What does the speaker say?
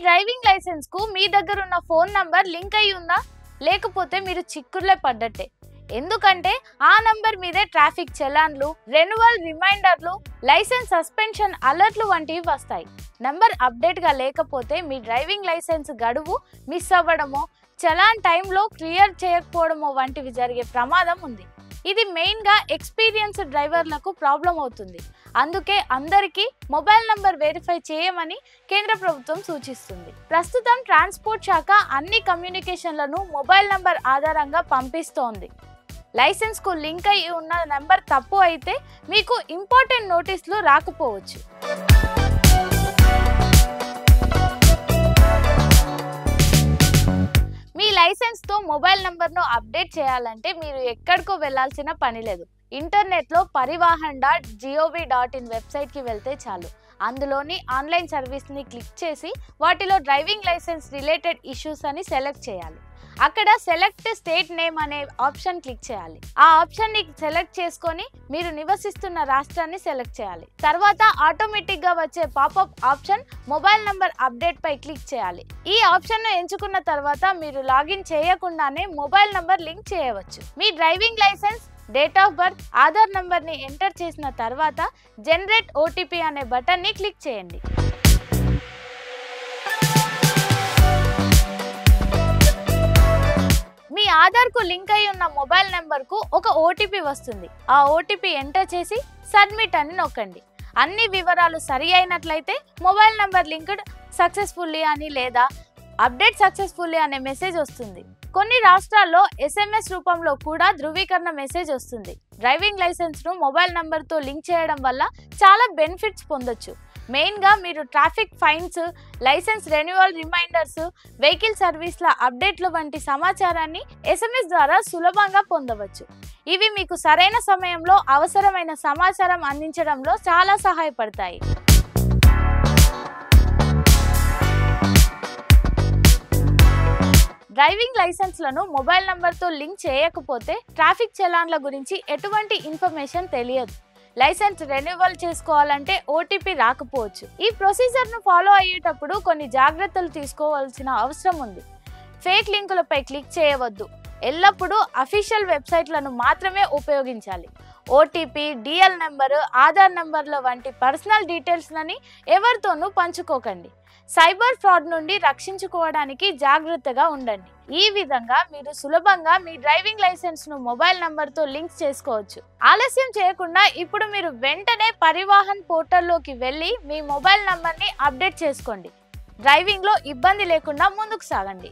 Driving licence కు మీ దగ్గర ఉన్న ఫోన్ నంబర్ లింక్ అయి ఉందా? లేకపోతే మీరు చిక్కుర్లే పడ్డట్టే. ఎందుకంటే ఆ నంబర్ మీదే ట్రాఫిక్ చలాన్లు, రెన్యువల్ రిమైండర్లు, లైసెన్స్ సస్పెన్షన్ అలర్ట్లు వంటివి వస్తాయి. నంబర్ అప్డేట్ గా లేకపోతే మీ డ్రైవింగ్ లైసెన్స్ గడువు మిస్ అవ్వడమో, చలాన్ టైంలో క్లియర్ చేయకపోవడమో వంటివి జరిగే ప్రమాదం ఉంది. ఇది మెయిన్ గా ఎక్స్పీరియన్స్ డ్రైవర్లకు ప్రాబ్లం అవుతుంది. అందుకే అందరికీ మొబైల్ నంబర్ వెరిఫై చేయమని కేంద్ర ప్రభుత్వం సూచిస్తుంది. ప్రస్తుతం ట్రాన్స్పోర్ట్ శాఖ అన్ని కమ్యూనికేషన్లను మొబైల్ నంబర్ ఆధారంగా పంపిస్తోంది. లైసెన్స్ కు లింక్ అయి ఉన్న నంబర్ తప్పు అయితే మీకు ఇంపార్టెంట్ నోటీసులు రాకపోవచ్చు. మీ లైసెన్స్ తో మొబైల్ నంబర్ ను అప్డేట్ చేయాలంటే మీరు ఎక్కడికో వెళ్లాల్సిన పని లేదు. ఇంటర్నెట్ లో parivahan.gov.in వెబ్సైట్ కి వెళ్తే చాలు. అందులోని ఆన్లైన్ సర్వీస్ ని క్లిక్ చేసి వాటిలో డ్రైవింగ్ లైసెన్స్ రిలేటెడ్ ఇష్యూస్ అని సెలెక్ట్ చేయాలి. అక్కడ సెలెక్ట్ స్టేట్ నేమ్ అనే ఆప్షన్ క్లిక్ చేయాలి. ఆ ఆప్షన్ ని సెలెక్ట్ చేసుకొని మీరు నివసిస్తున్న రాష్ట్రాన్ని సెలెక్ట్ చేయాలి. తర్వాత ఆటోమేటిక్ గా వచ్చే popup option mobile number update పై క్లిక్ చేయాలి. ఈ ఆప్షన్ ను ఎంచుకున్న తర్వాత మీరు లాగిన్ చేయకుండానే మొబైల్ నంబర్ లింక్ చేయవచ్చు. మీ driving licence, date of birth, Aadhaar number ని ఎంటర్ చేసిన తర్వాత జనరేట్ ఓటీపీ అనే బటన్ ని క్లిక్ చేయండి. మీ ఆధార్ కు లింక్ అయి ఉన్న మొబైల్ నెంబర్ కు ఒక ఓటీపీ వస్తుంది. ఆ ఓటీపీ ఎంటర్ చేసి సబ్మిట్ అని నొక్కండి. అన్ని వివరాలు సరి అయినట్లయితే మొబైల్ నంబర్ లింక్డ్ సక్సెస్ఫుల్లీ అని లేదా అప్డేట్ సక్సెస్ఫుల్లీ అనే మెసేజ్ వస్తుంది. కొన్ని రాష్ట్రాల్లో ఎస్ఎంఎస్ రూపంలో కూడా ధృవీకరణ మెసేజ్ వస్తుంది. డ్రైవింగ్ లైసెన్స్ ను మొబైల్ నంబర్ తో లింక్ చేయడం వల్ల చాలా బెనిఫిట్స్ పొందొచ్చు. మెయిన్ గా మీరు traffic fines, licence renewal reminders, vehicle సర్వీస్ల అప్డేట్లు వంటి సమాచారాన్ని ఎస్ఎంఎస్ ద్వారా సులభంగా పొందవచ్చు. ఇవి మీకు సరైన సమయంలో అవసరమైన సమాచారం అందించడంలో చాలా సహాయపడతాయి. డ్రైవింగ్ లైసెన్స్లను మొబైల్ నంబర్తో లింక్ చేయకపోతే ట్రాఫిక్ చలాన్ల గురించి ఎటువంటి ఇన్ఫర్మేషన్ తెలియదు. లైసెన్స్ రెన్యువల్ చేసుకోవాలంటే ఓటీపీ రాకపోవచ్చు. ఈ ప్రొసీజర్ను ఫాలో అయ్యేటప్పుడు కొన్ని జాగ్రత్తలు తీసుకోవాల్సిన అవసరం ఉంది. ఫేక్ లింకులపై క్లిక్ చేయవద్దు. ఎల్లప్పుడూ అఫీషియల్ వెబ్సైట్లను మాత్రమే ఉపయోగించాలి. ఓటీపీ, డిఎల్ నెంబరు, ఆధార్ నెంబర్ల వంటి పర్సనల్ డీటెయిల్స్లని ఎవరితోనూ పంచుకోకండి. సైబర్ ఫ్రాడ్ నుండి రక్షించుకోవడానికి జాగ్రత్తగా ఉండండి. ఈ విధంగా మీరు సులభంగా మీ డ్రైవింగ్ లైసెన్స్ ను మొబైల్ నంబర్తో లింక్ చేసుకోవచ్చు. ఆలస్యం చేయకుండా ఇప్పుడు మీరు వెంటనే పరివాహన్ పోర్టల్లోకి వెళ్ళి మీ మొబైల్ నంబర్ని అప్డేట్ చేసుకోండి. డ్రైవింగ్లో ఇబ్బంది లేకుండా ముందుకు సాగండి.